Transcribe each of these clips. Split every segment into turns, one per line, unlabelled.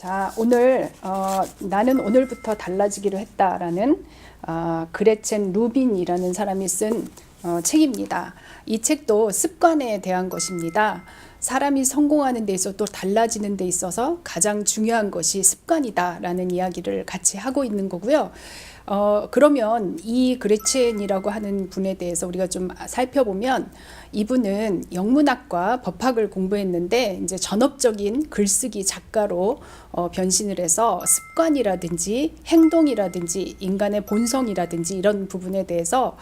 자, 오늘 나는 오늘부터 달라지기로 했다라는 그레첸 루빈이라는 사람이 쓴 책입니다. 이 책도 습관에 대한 것입니다. 사람이 성공하는 데 있어서 또 달라지는 데 있어서 가장 중요한 것이 습관이다라는 이야기를 같이 하고 있는 거고요. 그러면 이 그레첸이라고 하는 분에 대해서 우리가 좀 살펴보면 이분은 영문학과 법학을 공부했는데 이제 전업적인 글쓰기 작가로 변신을 해서 습관이라든지 행동이라든지 인간의 본성이라든지 이런 부분에 대해서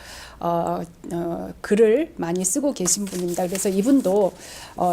글을 많이 쓰고 계신 분입니다. 그래서 이분도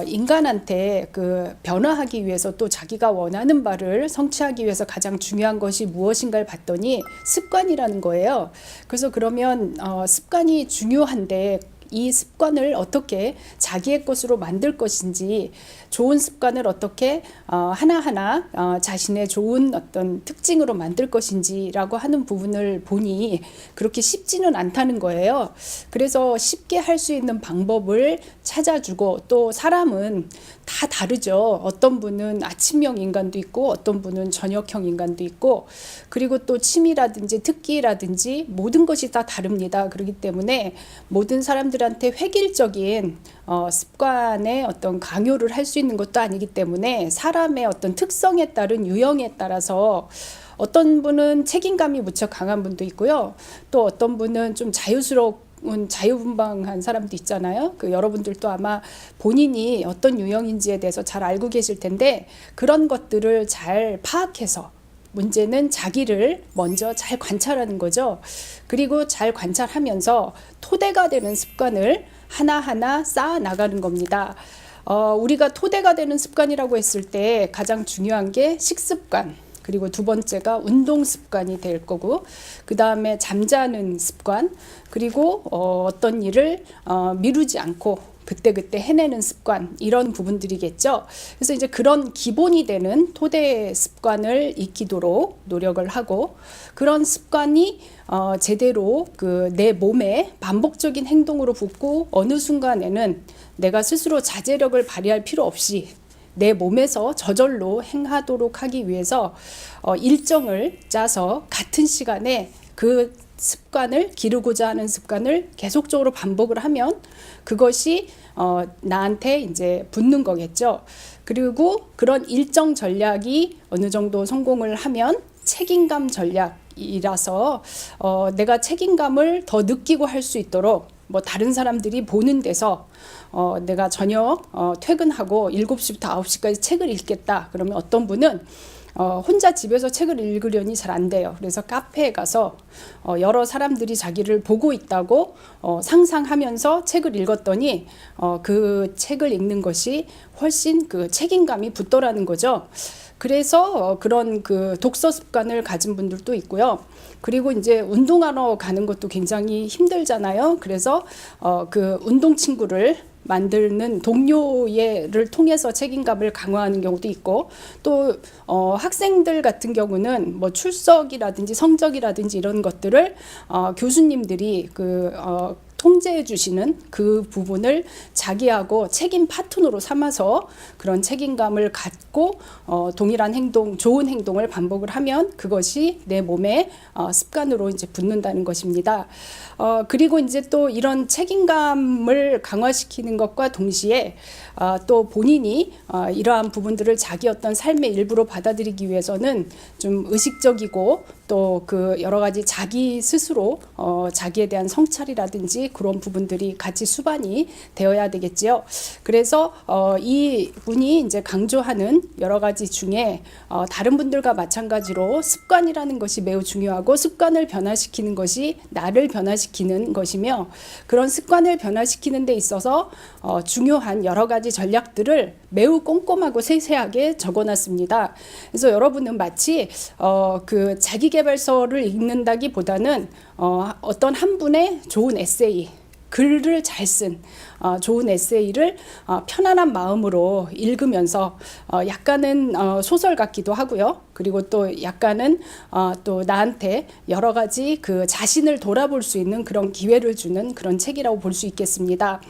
인간한테 그 변화하기 위해서 또 자기가 원하는 바를 성취하기 위해서 가장 중요한 것이 무엇인가를 봤더니 습관이라는 거예요. 그래서 그러면 습관이 중요한데 이 습관을 어떻게 자기의 것으로 만들 것인지, 좋은 습관을 어떻게 하나하나 자신의 좋은 어떤 특징으로 만들 것인지라고 하는 부분을 보니 그렇게 쉽지는 않다는 거예요. 그래서 쉽게 할 수 있는 방법을 찾아주고, 또 사람은 다 다르죠. 어떤 분은 아침형 인간도 있고 어떤 분은 저녁형 인간도 있고, 그리고 또 취미라든지 특기라든지 모든 것이 다 다릅니다. 그렇기 때문에 모든 사람들한테 획일적인 습관의 어떤 강요를 할 수 있는 것도 아니기 때문에 사람의 어떤 특성에 따른 유형에 따라서 어떤 분은 책임감이 무척 강한 분도 있고요. 또 어떤 분은 좀 자유분방한 사람도 있잖아요. 여러분들도 아마 본인이 어떤 유형인지에 대해서 잘 알고 계실 텐데, 그런 것들을 잘 파악해서 문제는 자기를 먼저 잘 관찰하는 거죠. 그리고 잘 관찰하면서 토대가 되는 습관을 하나하나 쌓아 나가는 겁니다. 우리가 토대가 되는 습관이라고 했을 때 가장 중요한 게 식습관, 그리고 두 번째가 운동 습관이 될 거고, 그 다음에 잠자는 습관, 그리고 어떤 일을 미루지 않고 그때그때 해내는 습관, 이런 부분들이겠죠. 그래서 이제 그런 기본이 되는 토대 습관을 익히도록 노력을 하고, 그런 습관이 제대로 내 몸에 반복적인 행동으로 붙고 어느 순간에는 내가 스스로 자제력을 발휘할 필요 없이 내 몸에서 저절로 행하도록 하기 위해서 일정을 짜서 같은 시간에 그 습관을 기르고자 하는 습관을 계속적으로 반복을 하면 그것이 나한테 이제 붙는 거겠죠. 그리고 그런 일정 전략이 어느 정도 성공을 하면 책임감 전략이라서 내가 책임감을 더 느끼고 할 수 있도록, 뭐 다른 사람들이 보는 데서 내가 저녁 퇴근하고 7시부터 9시까지 책을 읽겠다. 그러면 어떤 분은 혼자 집에서 책을 읽으려니 잘 안 돼요. 그래서 카페에 가서 여러 사람들이 자기를 보고 있다고 상상하면서 책을 읽었더니 그 책을 읽는 것이 훨씬 그 책임감이 붙더라는 거죠. 그래서 그런 독서 습관을 가진 분들도 있고요. 그리고 이제 운동하러 가는 것도 굉장히 힘들잖아요. 그래서 운동 친구를 만드는 동료를 통해서 책임감을 강화하는 경우도 있고, 또 학생들 같은 경우는 뭐 출석이라든지 성적이라든지 이런 것들을 교수님들이 통제해 주시는 그 부분을 자기하고 책임 파트너로 삼아서 그런 책임감을 갖고 동일한 행동, 좋은 행동을 반복을 하면 그것이 내 몸에 습관으로 이제 붙는다는 것입니다. 그리고 이제 또 이런 책임감을 강화시키는 것과 동시에 또 본인이 이러한 부분들을 자기 어떤 삶의 일부로 받아들이기 위해서는 좀 의식적이고, 또 여러 가지 자기 스스로 자기에 대한 성찰이라든지 그런 부분들이 같이 수반이 되어야 되겠지요. 그래서 이 분이 이제 강조하는 여러 가지 중에 다른 분들과 마찬가지로 습관이라는 것이 매우 중요하고, 습관을 변화시키는 것이 나를 변화시키는 것이며, 그런 습관을 변화시키는 데 있어서 중요한 여러 가지 전략들을 매우 꼼꼼하고 세세하게 적어놨습니다. 그래서 여러분은 마치 자기계발서를 읽는다기보다는 어떤 한 분의 좋은 에세이, 글을 잘 쓴 좋은 에세이를 편안한 마음으로 읽으면서 약간은 소설 같기도 하고요. 그리고 또 약간은 또 나한테 여러 가지 그 자신을 돌아볼 수 있는 그런 기회를 주는 그런 책이라고 볼 수 있겠습니다.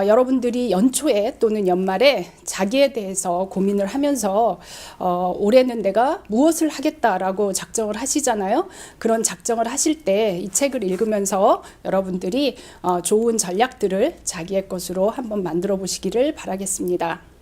여러분들이 연초에 또는 연말에 자기에 대해서 고민을 하면서 올해는 내가 무엇을 하겠다라고 작정을 하시잖아요. 그런 작정을 하실 때 이 책을 읽으면서 여러분들이 좋은 전략들을 자기의 것으로 한번 만들어 보시기를 바라겠습니다.